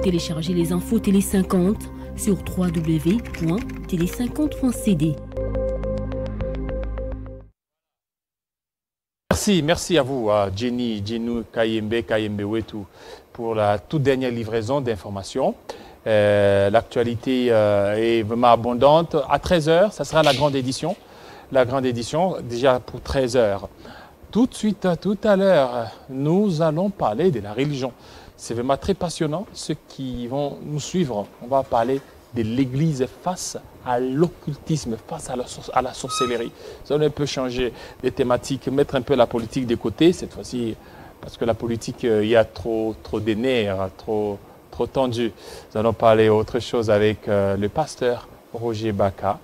Téléchargez les infos Télé 50 sur www.tele50.cd. Merci à vous, à Jenny, Jenou, Kayembe Wetu, pour la toute dernière livraison d'informations. L'actualité est vraiment abondante. À 13 h, ça sera la grande édition. La grande édition, déjà pour 13 h. Tout de suite, tout à l'heure, nous allons parler de la religion. C'est vraiment très passionnant. Ceux qui vont nous suivre, on va parler de l'Église face à l'occultisme, face à la sorcellerie. Ça, on peut changer les thématiques, mettre un peu la politique de côté cette fois-ci, parce que la politique, il y a trop de nerfs, trop tendu. Nous allons parler autre chose avec le pasteur Roger Baka.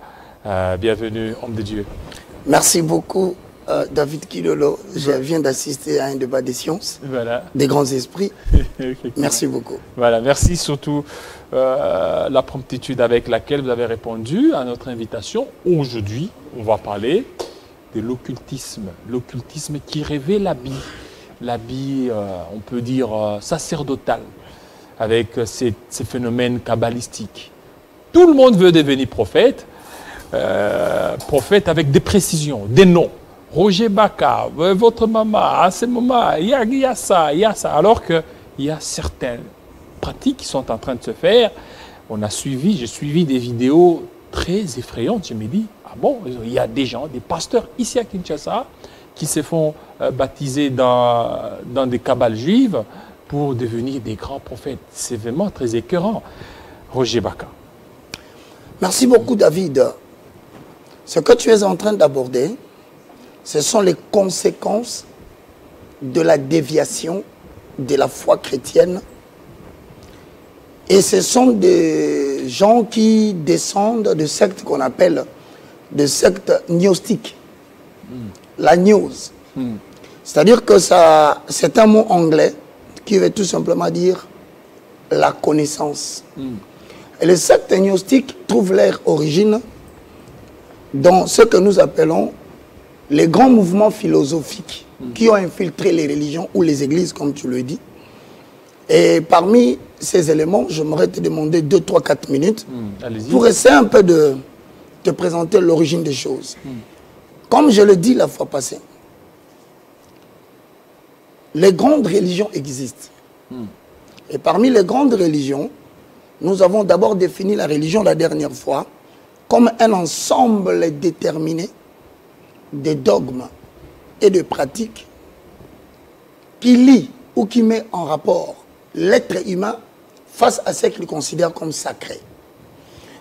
Bienvenue, homme de Dieu. Merci beaucoup, David Kilolo. Je viens d'assister à un débat des sciences, des grands esprits. Merci beaucoup. Voilà, merci surtout la promptitude avec laquelle vous avez répondu à notre invitation. Aujourd'hui, on va parler de l'occultisme. L'occultisme qui revêt l'habit, on peut dire, sacerdotal, avec ces phénomènes kabbalistiques. Tout le monde veut devenir prophète. Prophète avec des précisions, des noms. Roger Baka, votre maman, à ce moment, il y a ça. Alors qu'il y a certaines pratiques qui sont en train de se faire. J'ai suivi des vidéos très effrayantes. Je me dis, ah bon, il y a des gens, des pasteurs ici à Kinshasa qui se font baptiser dans des kabbales juives pour devenir des grands prophètes. C'est vraiment très écœurant. Roger Baka. Merci beaucoup, David. Ce que tu es en train d'aborder, ce sont les conséquences de la déviation de la foi chrétienne. Et ce sont des gens qui descendent de sectes qu'on appelle des sectes gnostiques. La gnose. C'est-à-dire que c'est un mot anglais qui veut tout simplement dire la connaissance. Et les sectes gnostiques trouvent leur origine dans ce que nous appelons les grands mouvements philosophiques qui ont infiltré les religions ou les églises, comme tu le dis. Et parmi ces éléments, j'aimerais te demander 2, 3, 4 minutes pour essayer un peu de te présenter l'origine des choses. Comme je le dis la fois passée, les grandes religions existent. Et parmi les grandes religions, nous avons d'abord défini la religion la dernière fois comme un ensemble déterminé de dogmes et de pratiques qui lie ou qui met en rapport l'être humain face à ce qu'il considère comme sacré.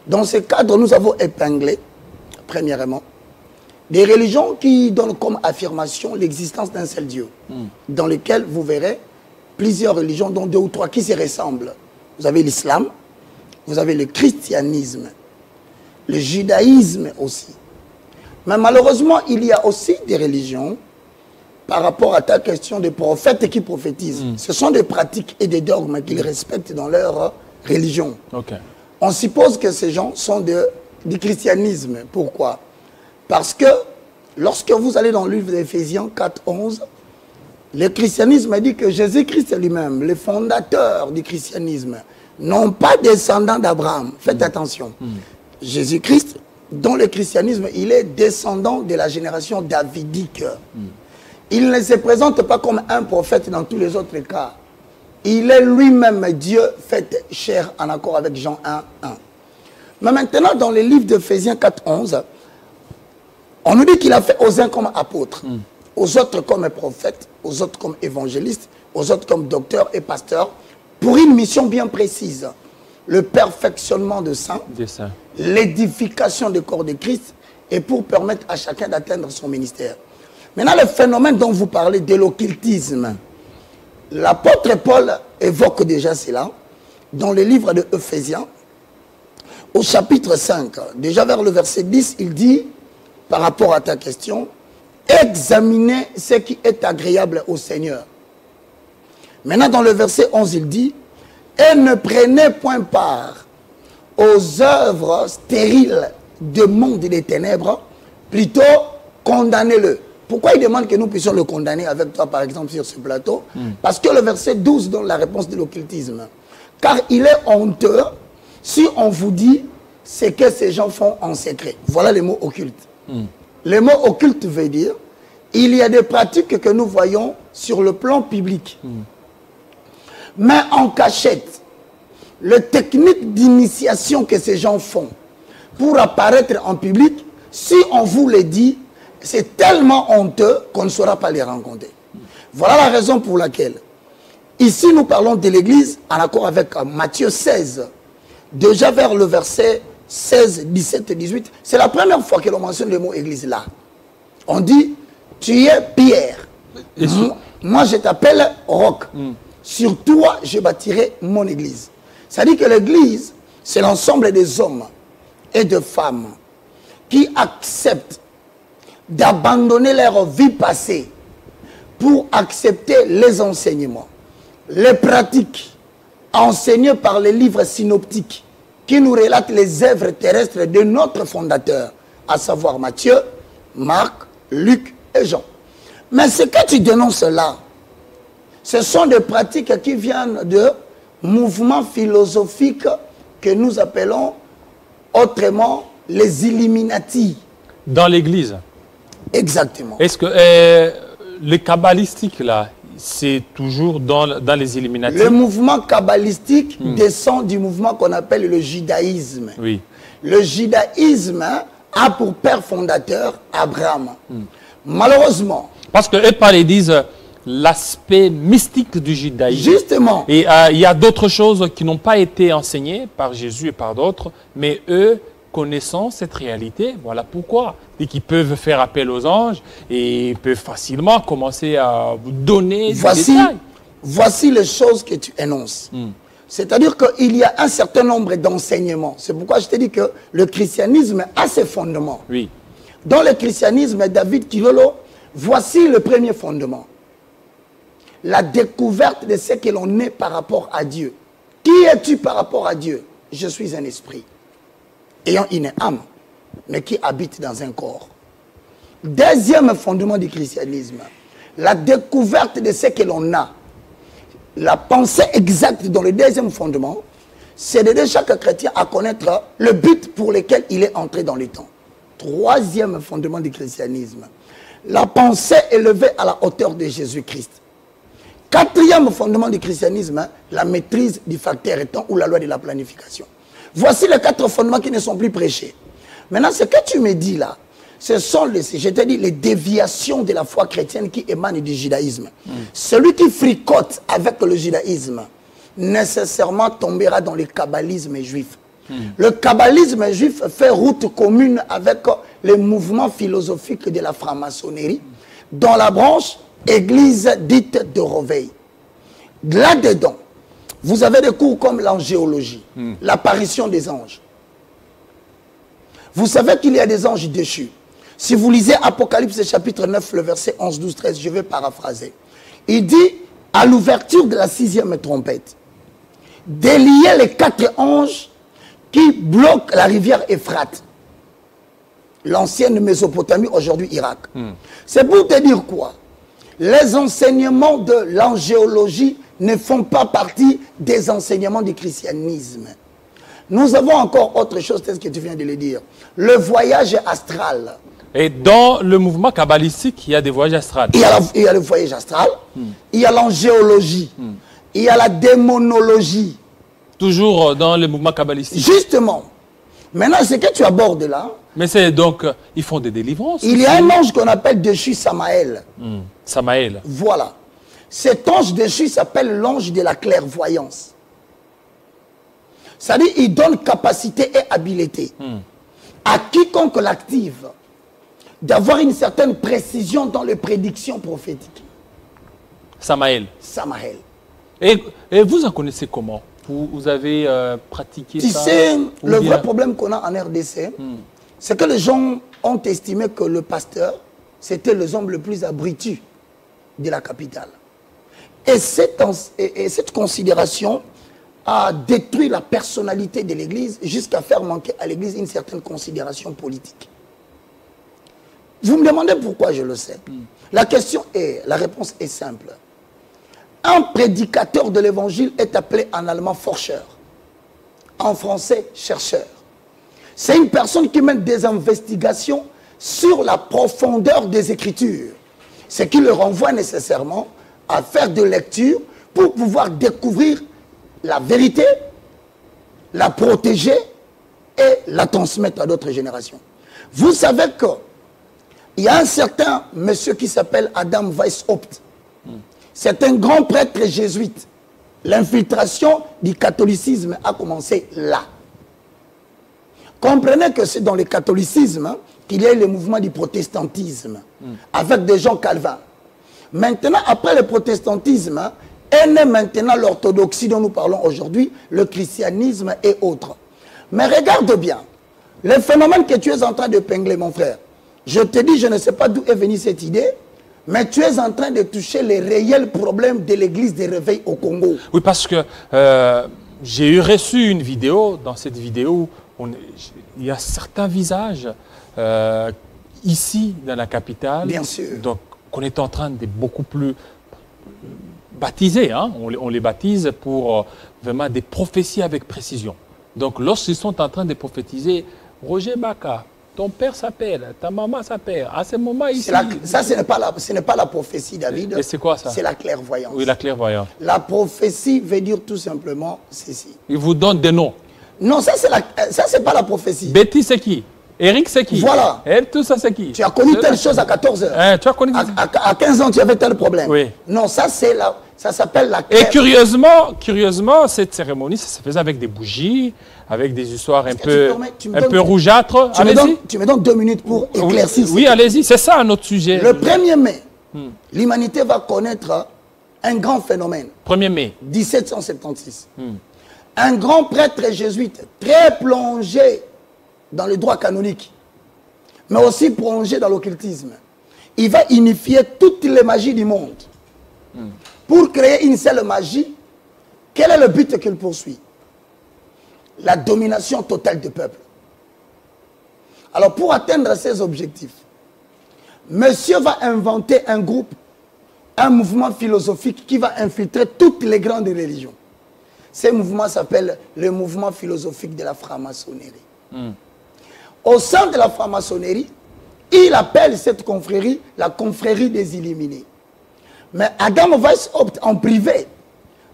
Dans ce cadre, nous avons épinglé, premièrement, des religions qui donnent comme affirmation l'existence d'un seul Dieu, dans lequel vous verrez plusieurs religions, dont 2 ou 3 qui se ressemblent. Vous avez l'islam, vous avez le christianisme, le judaïsme aussi. Mais malheureusement, il y a aussi des religions, par rapport à ta question des prophètes qui prophétisent. Ce sont des pratiques et des dogmes qu'ils respectent dans leur religion. On suppose que ces gens sont du christianisme. Pourquoi? Parce que lorsque vous allez dans le livre d'Éphésiens 4:11, le christianisme dit que Jésus-Christ lui-même, le fondateur du christianisme, non pas descendant d'Abraham. Faites attention. Jésus-Christ, dans le christianisme, il est descendant de la génération davidique. Il ne se présente pas comme un prophète dans tous les autres cas. Il est lui-même Dieu fait chair en accord avec Jean 1:1. Mais maintenant, dans le livre d'Éphésiens 4:11, on nous dit qu'il a fait aux uns comme apôtres, aux autres comme prophètes, aux autres comme évangélistes, aux autres comme docteurs et pasteurs, pour une mission bien précise. Le perfectionnement de saints, l'édification du corps de Christ, et pour permettre à chacun d'atteindre son ministère. Maintenant, le phénomène dont vous parlez de l'occultisme, l'apôtre Paul évoque déjà cela dans le livre de Éphésiens, au chapitre 5, déjà vers le verset 10, il dit, par rapport à ta question, examinez ce qui est agréable au Seigneur. Maintenant, dans le verset 11, il dit, et ne prenez point part aux œuvres stériles du monde des ténèbres, plutôt condamnez-le. Pourquoi il demande que nous puissions le condamner avec toi, par exemple, sur ce plateau? Parce que le verset 12 donne la réponse de l'occultisme. Car il est honteux si on vous dit ce que ces gens font en secret. Voilà les mots occultes. Les mots occultes veut dire, il y a des pratiques que nous voyons sur le plan public. Mais en cachette, les techniques d'initiation que ces gens font pour apparaître en public, si on vous les dit, c'est tellement honteux qu'on ne saura pas les rencontrer. Voilà la raison pour laquelle, ici nous parlons de l'église en accord avec Matthieu 16, déjà vers le verset 16, 17 et 18. C'est la première fois que l'on mentionne le mot église là. On dit, tu es Pierre. Moi je t'appelle Roc. Sur toi je bâtirai mon église. C'est-à-dire que l'église, c'est l'ensemble des hommes et de femmes qui acceptent d'abandonner leur vie passée pour accepter les enseignements, les pratiques enseignées par les livres synoptiques qui nous relatent les œuvres terrestres de notre fondateur, à savoir Matthieu, Marc, Luc et Jean. Mais ce que tu dénonces là, ce sont des pratiques qui viennent de mouvements philosophiques que nous appelons autrement les Illuminati. Dans l'église. Exactement. Est-ce que le kabbalistique, là, c'est toujours dans les Illuminati? Le mouvement kabbalistique descend du mouvement qu'on appelle le judaïsme. Oui. Le judaïsme a pour père fondateur Abraham. Malheureusement. Parce qu'eux, ils disent l'aspect mystique du judaïsme. Justement. Et il y a d'autres choses qui n'ont pas été enseignées par Jésus et par d'autres, mais eux, connaissant cette réalité, voilà pourquoi. Et qu'ils peuvent faire appel aux anges et peuvent facilement commencer à vous donner des détails. Voici les choses que tu énonces. C'est-à-dire qu'il y a un certain nombre d'enseignements. C'est pourquoi je te dis que le christianisme a ses fondements. Oui. Dans le christianisme, David Kilolo, voici le premier fondement. La découverte de ce que l'on est par rapport à Dieu. Qui es-tu par rapport à Dieu? Je suis un esprit, ayant une âme, mais qui habite dans un corps. Deuxième fondement du christianisme, la découverte de ce que l'on a. La pensée exacte dans le deuxième fondement, c'est d'aider chaque chrétien à connaître le but pour lequel il est entré dans le temps. Troisième fondement du christianisme, la pensée élevée à la hauteur de Jésus-Christ. Quatrième fondement du christianisme, la maîtrise du facteur temps ou la loi de la planification. Voici les 4 fondements qui ne sont plus prêchés. Maintenant, ce que tu me dis là, ce sont les déviations de la foi chrétienne qui émanent du judaïsme. Celui qui fricote avec le judaïsme, nécessairement tombera dans le kabbalisme juif. Le kabbalisme juif fait route commune avec les mouvements philosophiques de la franc-maçonnerie, dans la branche église dite de Reveil. Là-dedans, vous avez des cours comme l'angéologie, l'apparition des anges. Vous savez qu'il y a des anges déchus. Si vous lisez Apocalypse chapitre 9, le verset 11, 12, 13, je vais paraphraser. Il dit, à l'ouverture de la 6e trompette, délier les 4 anges qui bloquent la rivière Euphrate. L'ancienne Mésopotamie, aujourd'hui Irak. C'est pour te dire quoi? Les enseignements de l'angéologie ne font pas partie des enseignements du christianisme. Nous avons encore autre chose, c'est ce que tu viens de le dire. Le voyage astral. Et dans le mouvement kabbalistique, il y a des voyages astrales. Il y a le voyage astral, il y a l'angéologie, il y a la démonologie. Toujours dans le mouvement kabbalistique. Justement. Maintenant, ce que tu abordes là... Mais c'est donc, ils font des délivrances. Il y a un ange qu'on appelle déchu Samaël. Samaël. Voilà. Cet ange déchu s'appelle l'ange de la clairvoyance. C'est-à-dire, il donne capacité et habileté à quiconque l'active d'avoir une certaine précision dans les prédictions prophétiques. Samaël. Samaël. Et vous en connaissez comment? Vous avez pratiqué ça? Tu sais, le vrai problème qu'on a en RDC, c'est que les gens ont estimé que le pasteur, c'était les hommes le plus abrutis de la capitale. Et cette considération a détruit la personnalité de l'Église jusqu'à faire manquer à l'Église une certaine considération politique. Vous me demandez pourquoi, je le sais. La réponse est simple. Un prédicateur de l'évangile est appelé en allemand forscheur. En français, chercheur. C'est une personne qui mène des investigations sur la profondeur des Écritures. Ce qui le renvoie nécessairement à faire de lecture pour pouvoir découvrir la vérité, la protéger et la transmettre à d'autres générations. Vous savez qu'il y a un certain monsieur qui s'appelle Adam Weishaupt. C'est un grand prêtre jésuite. L'infiltration du catholicisme a commencé là. Comprenez que c'est dans le catholicisme qu'il y a eu le mouvement du protestantisme, avec des gens calvins. Maintenant, après le protestantisme, est né maintenant l'orthodoxie dont nous parlons aujourd'hui, le christianisme et autres. Mais regarde bien, le phénomène que tu es en train de pingler, mon frère, je te dis, je ne sais pas d'où est venue cette idée, mais tu es en train de toucher les réels problèmes de l'église des réveils au Congo. Oui, parce que j'ai reçu une vidéo, dans cette vidéo, il y a certains visages ici, dans la capitale. Bien sûr. Donc, qu'on est en train de beaucoup plus baptiser, hein? On les baptise pour vraiment des prophéties avec précision. Donc, lorsqu'ils sont en train de prophétiser, Roger Baka, ton père s'appelle, ta maman s'appelle, à ce moment ici... Ça, ce n'est pas la prophétie, David. Et c'est quoi ça? C'est la clairvoyance. Oui, la clairvoyance. La prophétie veut dire tout simplement ceci. Il vous donne des noms. Non, ça, c'est pas la prophétie. Betty, c'est qui? Eric, c'est qui? Voilà. Et tout ça, c'est qui? Tu as connu telle chose à 14 heures. Hein, tu as connu... À 15 ans, tu avais tel problème. Oui. Non, ça s'appelle la... Et curieusement, cette cérémonie, ça se faisait avec des bougies, avec des histoires un peu rougeâtres. Tu me donnes 2 minutes pour éclaircir. Oui, allez-y, c'est ça un autre sujet. Le 1er mai, l'humanité va connaître un grand phénomène. 1er mai. 1776. Un grand prêtre jésuite, très plongé dans le droit canonique, mais aussi plongé dans l'occultisme. Il va unifier toutes les magies du monde. Pour créer une seule magie, quel est le but qu'il poursuit? La domination totale du peuple. Alors pour atteindre ces objectifs, monsieur va inventer un groupe, un mouvement philosophique qui va infiltrer toutes les grandes religions. Ce mouvement s'appelle le mouvement philosophique de la franc-maçonnerie. Au sein de la franc-maçonnerie, il appelle cette confrérie la confrérie des illuminés. Mais Adam Weishaupt, en privé,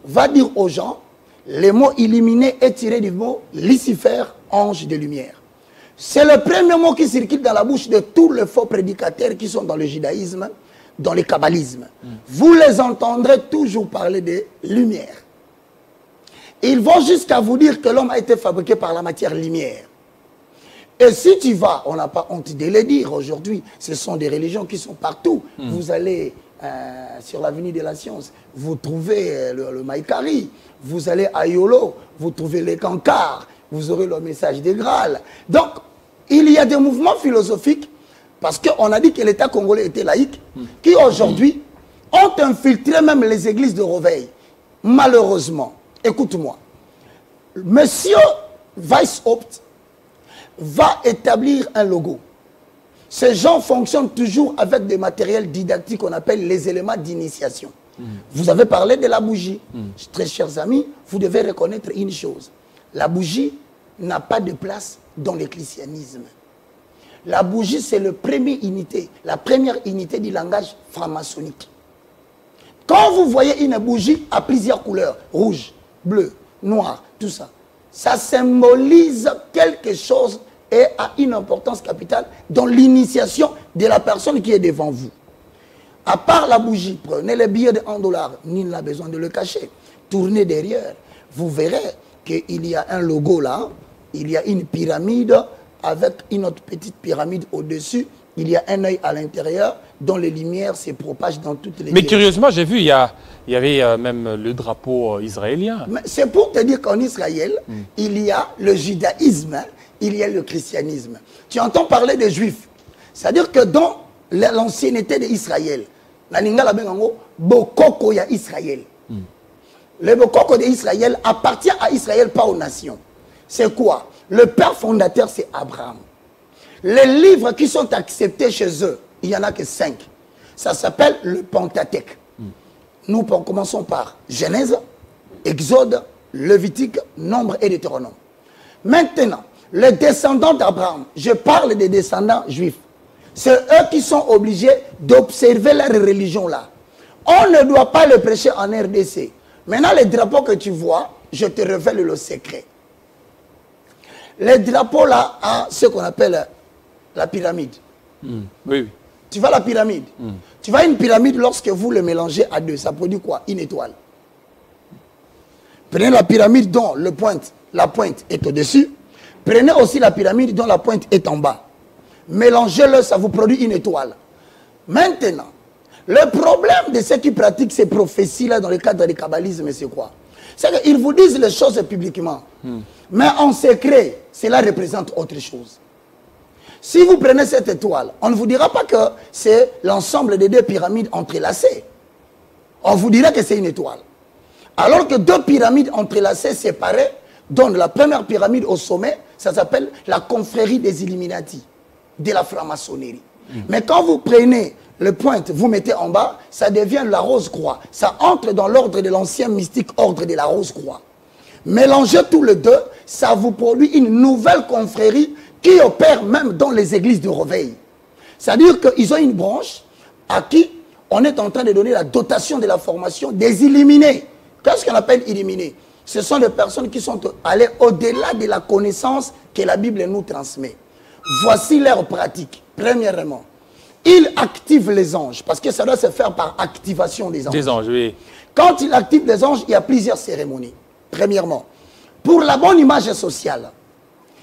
va dire aux gens, le mot illuminé est tiré du mot Lucifer, ange de lumière. C'est le premier mot qui circule dans la bouche de tous les faux prédicateurs qui sont dans le judaïsme, dans le kabbalisme. Vous les entendrez toujours parler de lumière. Ils vont jusqu'à vous dire que l'homme a été fabriqué par la matière lumière. Et si tu vas, on n'a pas honte de le dire aujourd'hui, ce sont des religions qui sont partout. Vous allez sur l'avenue de la Science, vous trouvez le Maïkari, vous allez à Yolo, vous trouvez les Cancars, vous aurez le message des Graal. Donc, il y a des mouvements philosophiques, parce qu'on a dit que l'État congolais était laïque, qui aujourd'hui ont infiltré même les églises de Réveil. Malheureusement, écoute-moi, monsieur Weishaupt va établir un logo. Ces gens fonctionnent toujours avec des matériels didactiques qu'on appelle les éléments d'initiation. Vous avez parlé de la bougie. Très chers amis, vous devez reconnaître une chose. La bougie n'a pas de place dans le christianisme. La bougie, c'est la première unité du langage franc-maçonnique. Quand vous voyez une bougie à plusieurs couleurs, rouge, bleu, noir, tout ça, ça symbolise quelque chose et a une importance capitale dans l'initiation de la personne qui est devant vous. À part la bougie, prenez les billets de 1 $, nul n'a besoin de le cacher. Tournez derrière, vous verrez qu'il y a un logo là, il y a une pyramide avec une autre petite pyramide au-dessus, il y a un œil à l'intérieur dont les lumières se propagent dans toutes les directions. Mais curieusement, j'ai vu, il y avait même le drapeau israélien. C'est pour te dire qu'en Israël, il y a le judaïsme, il y a le christianisme. Tu entends parler des juifs. C'est-à-dire que dans l'ancienneté d'Israël, Bokoko ya Israël. Le Bokoko d'Israël appartient à Israël, pas aux nations. C'est quoi? Le père fondateur, c'est Abraham. Les livres qui sont acceptés chez eux, il n'y en a que 5. Ça s'appelle le Pentateuque. Nous commençons par Genèse, Exode, Lévitique, Nombre et Deutéronome. Maintenant, les descendants d'Abraham, je parle des descendants juifs, c'est eux qui sont obligés d'observer leur religion là. On ne doit pas le prêcher en RDC. Maintenant, les drapeaux que tu vois, je te révèle le secret. Les drapeaux là, ont ce qu'on appelle la pyramide. Oui. Tu vois la pyramide. Tu vois une pyramide, lorsque vous le mélangez à deux, ça produit quoi? Une étoile. Prenez la pyramide dont la pointe est au-dessus. Prenez aussi la pyramide dont la pointe est en bas. Mélangez-le, ça vous produit une étoile. Maintenant, le problème de ceux qui pratiquent ces prophéties-là dans le cadre du kabbalisme, c'est quoi? C'est qu'ils vous disent les choses publiquement. Mais en secret, cela représente autre chose. Si vous prenez cette étoile, on ne vous dira pas que c'est l'ensemble des deux pyramides entrelacées. On vous dira que c'est une étoile. Alors que deux pyramides entrelacées, séparées, donnent la première pyramide au sommet, ça s'appelle la confrérie des Illuminati, de la franc-maçonnerie. Mais quand vous prenez le pointe, vous mettez en bas, ça devient la rose-croix. Ça entre dans l'ordre de l'ancien mystique ordre de la rose-croix. Mélangez tous les deux, ça vous produit une nouvelle confrérie qui opère même dans les églises de réveil. C'est-à-dire qu'ils ont une branche à qui on est en train de donner la dotation de la formation des illuminés. Qu'est-ce qu'on appelle illuminés? Ce sont des personnes qui sont allées au-delà de la connaissance que la Bible nous transmet. Voici leur pratique. Premièrement, ils activent les anges, parce que ça doit se faire par activation des anges. Des anges, oui. Quand ils activent les anges, il y a plusieurs cérémonies. Premièrement, pour la bonne image sociale,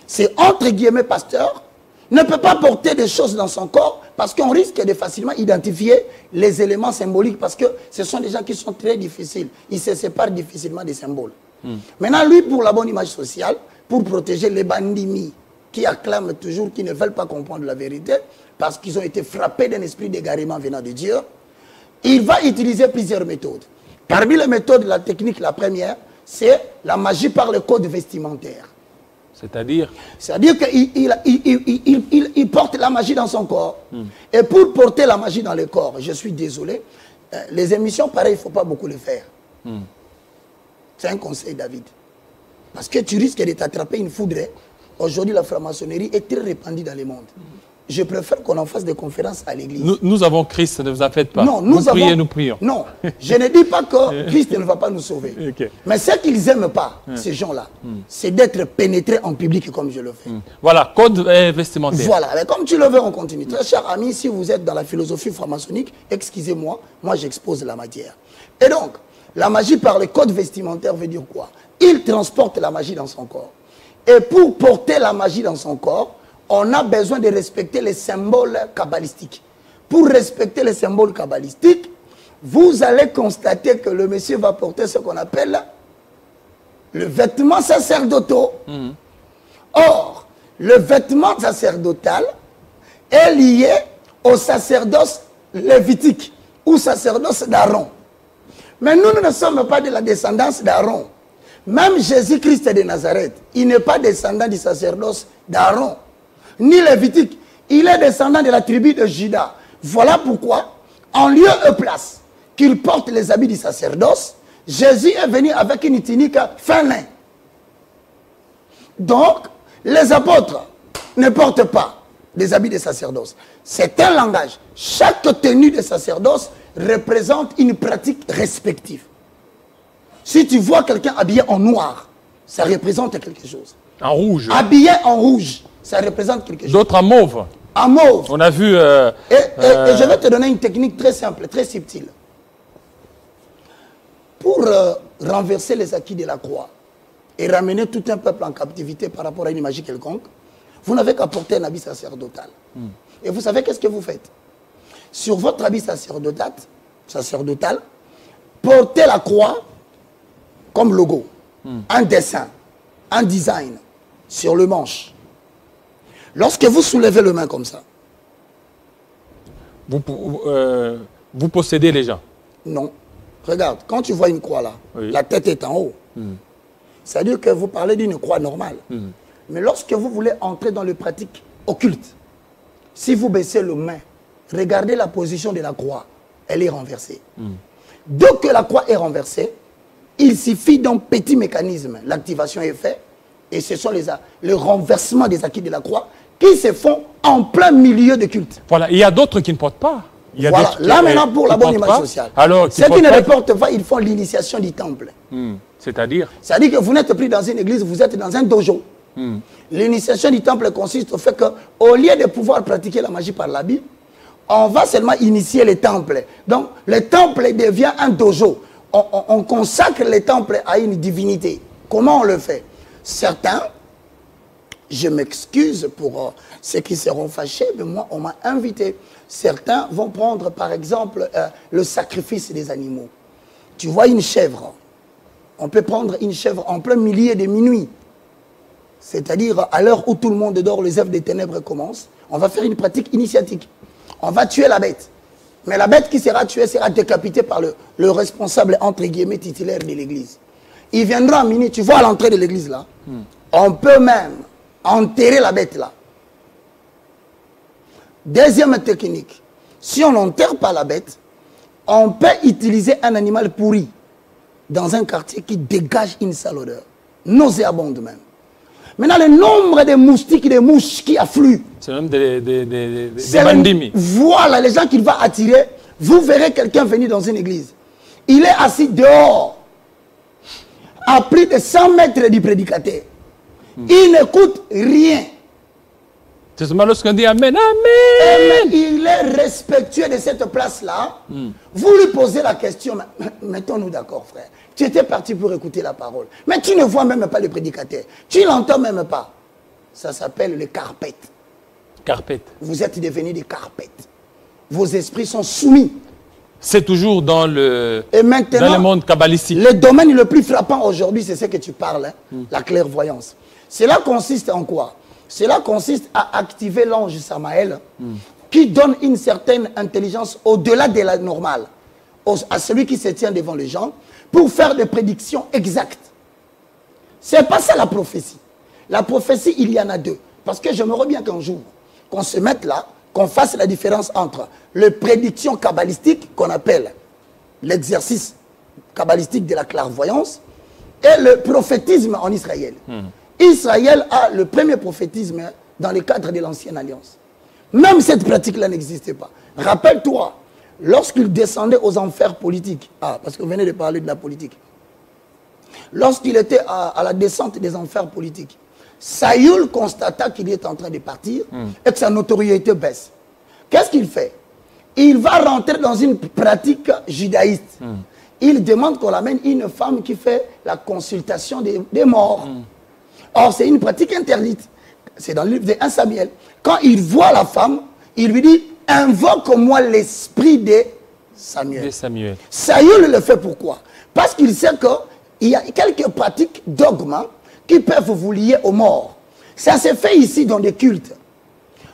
c'est entre guillemets pasteur, ne peut pas porter des choses dans son corps parce qu'on risque de facilement identifier les éléments symboliques parce que ce sont des gens qui sont très difficiles. Ils se séparent difficilement des symboles. Maintenant, lui, pour la bonne image sociale, pour protéger les bandits qui acclament toujours, qui ne veulent pas comprendre la vérité parce qu'ils ont été frappés d'un esprit d'égarement venant de Dieu, il va utiliser plusieurs méthodes. Parmi les méthodes, la technique, la première, c'est la magie par le code vestimentaire. C'est-à-dire? C'est-à-dire qu'il porte la magie dans son corps. Et pour porter la magie dans le corps, je suis désolé, les émissions, pareil, il ne faut pas beaucoup le faire. C'est un conseil, David. Parce que tu risques de t'attraper une foudre. Aujourd'hui, la franc-maçonnerie est très répandue dans le monde. Je préfère qu'on en fasse des conférences à l'église. Nous avons Christ, ne vous en faites pas. Non, vous priez, nous prions. Non, je ne dis pas que Christ ne va pas nous sauver. Okay. Mais ce qu'ils n'aiment pas, ces gens-là, c'est d'être pénétrés en public comme je le fais. Voilà, code vestimentaire. Voilà, mais comme tu le veux, on continue. Très cher ami, si vous êtes dans la philosophie franc-maçonnique, excusez-moi, moi j'expose la matière. Et donc, la magie par le code vestimentaire veut dire quoi? Il transporte la magie dans son corps. Et pour porter la magie dans son corps, on a besoin de respecter les symboles kabbalistiques. Pour respecter les symboles kabbalistiques, vous allez constater que le monsieur va porter ce qu'on appelle le vêtement sacerdotal. Or, le vêtement sacerdotal est lié au sacerdoce lévitique ou sacerdoce d'Aaron. Mais nous ne sommes pas de la descendance d'Aaron. Même Jésus-Christ de Nazareth, il n'est pas descendant du sacerdoce d'Aaron, ni lévitique. Il est descendant de la tribu de Juda. Voilà pourquoi, en lieu et place qu'il porte les habits du sacerdoce, Jésus est venu avec une tunique fin lin. Donc, les apôtres ne portent pas des habits de sacerdoce. C'est un langage. Chaque tenue de sacerdoce représente une pratique respective. Si tu vois quelqu'un habillé en noir, ça représente quelque chose. En rouge. Habillé en rouge, ça représente quelque chose. D'autres en mauve. En mauve. On a vu... Et je vais te donner une technique très simple, très subtile. Pour renverser les acquis de la croix et ramener tout un peuple en captivité par rapport à une magie quelconque, vous n'avez qu'à porter un habit sacerdotal. Et vous savez qu'est-ce que vous faites? Sur votre habit sacerdotal, portez la croix comme logo, un dessin, un design sur le manche. Lorsque vous soulevez le main comme ça. Vous possédez les gens? Non. Regarde, quand tu vois une croix là, oui, la tête est en haut. C'est-à-dire que vous parlez d'une croix normale. Mais lorsque vous voulez entrer dans les pratiques occultes, si vous baissez le main, regardez la position de la croix, elle est renversée. Dès que la croix est renversée, il suffit d'un petit mécanisme. L'activation est faite et ce sont le renversement des acquis de la croix qui se font en plein milieu de culte. Voilà, il y a d'autres qui ne portent pas. Il y a Voilà, là maintenant pour la bonne image sociale. Alors, ceux qui ne le portent pas, ils font l'initiation du temple. C'est-à-dire? C'est-à-dire que vous n'êtes plus dans une église, vous êtes dans un dojo. L'initiation du temple consiste au fait qu'au lieu de pouvoir pratiquer la magie par la Bible, on va seulement initier les temples. Donc, le temple devient un dojo. On consacre les temples à une divinité. Comment on le fait? Certains, je m'excuse pour ceux qui seront fâchés, mais moi, on m'a invité. Certains vont prendre, par exemple, le sacrifice des animaux. Tu vois une chèvre. On peut prendre une chèvre en plein milieu de minuit. C'est-à-dire, à l'heure où tout le monde dort, les œuvres des ténèbres commencent. On va faire une pratique initiatique. On va tuer la bête. Mais la bête qui sera tuée sera décapitée par le responsable, entre guillemets, titulaire de l'église. Il viendra à minuit, tu vois à l'entrée de l'église là. On peut même enterrer la bête là. Deuxième technique. Si on n'enterre pas la bête, on peut utiliser un animal pourri dans un quartier qui dégage une sale odeur. Nauséabonde même. Maintenant, le nombre de moustiques et de mouches qui affluent. C'est même des bandimi. Voilà les gens qu'il va attirer. Vous verrez quelqu'un venir dans une église. Il est assis dehors, à plus de 100 mètres du prédicateur. Il n'écoute rien. C'est seulement lorsqu'on dit Amen, Amen. Il est respectueux de cette place-là. Vous lui posez la question, mettons-nous d'accord, frère. Tu étais parti pour écouter la parole. Mais tu ne vois même pas le prédicateur. Tu ne l'entends même pas. Ça s'appelle le carpette. Carpette. Vous êtes devenus des carpettes. Vos esprits sont soumis. C'est toujours dans le monde kabbalistique. Le domaine le plus frappant aujourd'hui, c'est ce que tu parles, hein, la clairvoyance. Cela consiste en quoi? Cela consiste à activer l'ange Samaël qui donne une certaine intelligence au-delà de la normale à celui qui se tient devant les gens pour faire des prédictions exactes. Ce n'est pas ça la prophétie. La prophétie, il y en a deux. Parce que j'aimerais bien qu'un jour, qu'on se mette là, qu'on fasse la différence entre les prédictions kabbalistiques, qu'on appelle l'exercice kabbalistique de la clairvoyance, et le prophétisme en Israël. Israël a le premier prophétisme dans le cadre de l'Ancienne Alliance. Même cette pratique-là n'existait pas. Rappelle-toi, lorsqu'il descendait aux enfers politiques, parce que vous venez de parler de la politique, lorsqu'il était à la descente des enfers politiques, Saül constata qu'il est en train de partir et que sa notoriété baisse. Qu'est-ce qu'il fait? Il va rentrer dans une pratique judaïste. Il demande qu'on l'amène une femme qui fait la consultation des morts. Or, c'est une pratique interdite. C'est dans le livre de 1 Samuel. Quand il voit la femme, il lui dit, invoque-moi l'esprit de Samuel. Saül le fait pourquoi? Parce qu'il sait qu'il y a quelques pratiques dogmes qui peuvent vous lier aux morts. Ça se fait ici dans des cultes.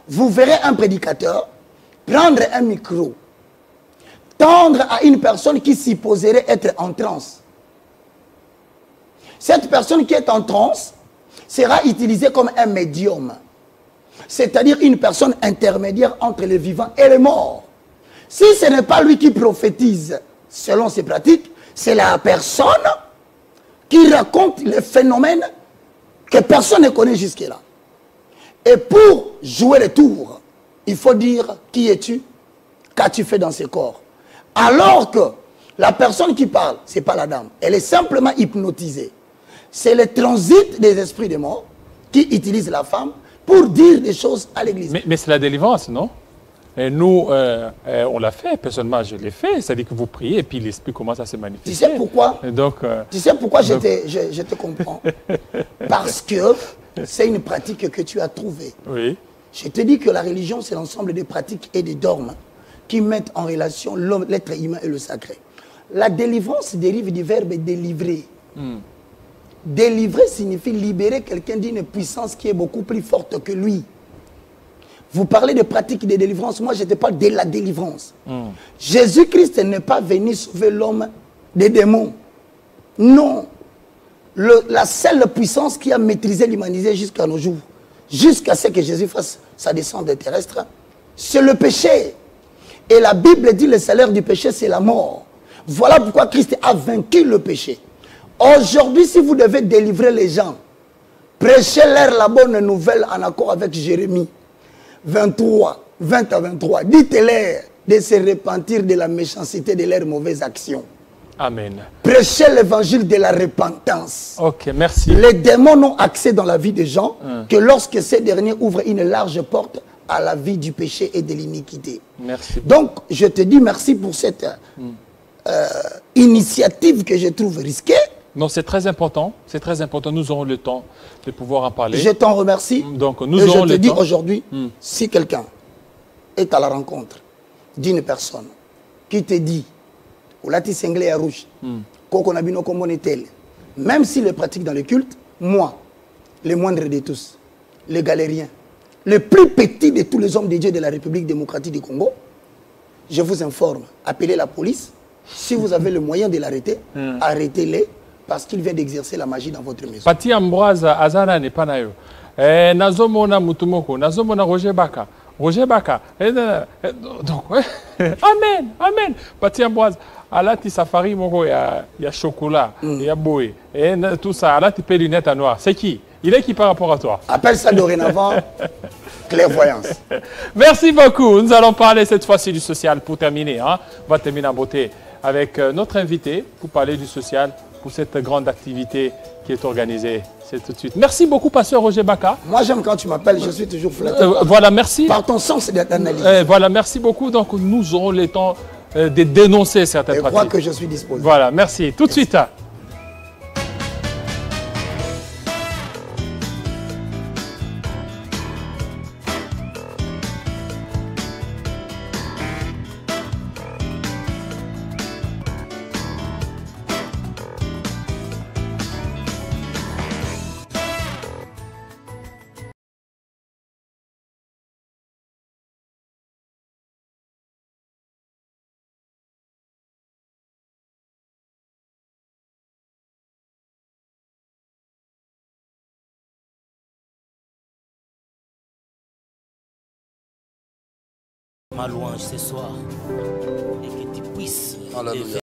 Vous verrez un prédicateur prendre un micro, tendre à une personne qui supposerait être en transe. Cette personne qui est en transe sera utilisée comme un médium. C'est-à-dire une personne intermédiaire entre les vivants et les morts. Si ce n'est pas lui qui prophétise selon ses pratiques, c'est la personne qui raconte les phénomènes que personne ne connaît jusque-là. Et pour jouer le tour, il faut dire qui es-tu, qu'as-tu fait dans ce corps. Alors que la personne qui parle, ce n'est pas la dame, elle est simplement hypnotisée. C'est le transit des esprits des morts qui utilisent la femme pour dire des choses à l'église. Mais c'est la délivrance, non? Et nous, on l'a fait, personnellement je l'ai fait, c'est-à-dire que vous priez et puis l'esprit commence à se manifester. Tu sais pourquoi? Donc, tu sais pourquoi je te comprends? Parce que c'est une pratique que tu as trouvée. Oui. Je te dis que la religion, c'est l'ensemble des pratiques et des dogmes qui mettent en relation l'être humain et le sacré. La délivrance dérive du verbe délivrer. Délivrer signifie libérer quelqu'un d'une puissance qui est beaucoup plus forte que lui. Vous parlez de pratiques de délivrance, moi je te parle de la délivrance. Jésus-Christ n'est pas venu sauver l'homme des démons. Non. La seule puissance qui a maîtrisé l'humanité jusqu'à nos jours, jusqu'à ce que Jésus fasse sa descente terrestre, c'est le péché. Et la Bible dit le salaire du péché, c'est la mort. Voilà pourquoi Christ a vaincu le péché. Aujourd'hui, si vous devez délivrer les gens, prêchez-leur la bonne nouvelle en accord avec Jérémie 23, 20 à 23. Dites-leur de se repentir de la méchanceté de leurs mauvaises actions. Amen. Prêchez l'évangile de la repentance. Ok, merci. Les démons n'ont accès dans la vie des gens que lorsque ces derniers ouvrent une large porte à la vie du péché et de l'iniquité. Merci. Donc, je te dis merci pour cette initiative que je trouve risquée. Non, c'est très important. C'est très important. Nous aurons le temps de pouvoir en parler. Je t'en remercie. Donc, nous et aurons je te le dis temps. aujourd'hui, si quelqu'un est à la rencontre d'une personne qui te dit, ou là tu à rouge, même s'il le pratique dans le culte, moi, le moindre de tous, le galérien, le plus petit de tous les hommes de Dieu de la République démocratique du Congo, je vous informe, appelez la police. Si vous avez le moyen de l'arrêter, arrêtez-le parce qu'il vient d'exercer la magie dans votre maison. Pati Ambroise Azana n'est pas naïf. Nazomona Mutumoko, Nazomona Roger Baka. Roger Baka. Donc, Amen, Amen. Pati Ambroise, alati safari moko ya chocolat, ya boé, et tout ça, alati paye lunettes à noir. C'est qui? Il est qui par rapport à toi? Appelle ça dorénavant clairvoyance. Merci beaucoup. Nous allons parler cette fois-ci du social pour terminer. Hein. On va terminer en beauté avec notre invité pour parler du social pour cette grande activité qui est organisée. C'est tout de suite. Merci beaucoup, pasteur Roger Baka. Moi, j'aime quand tu m'appelles, je suis toujours flatté. Voilà, merci. Par ton sens d'analyse. Voilà, merci beaucoup. Donc, nous aurons le temps de dénoncer certaines pratiques. Je crois que je suis disposé. Voilà, merci. Tout de suite. Ma louange ce soir et que tu puisses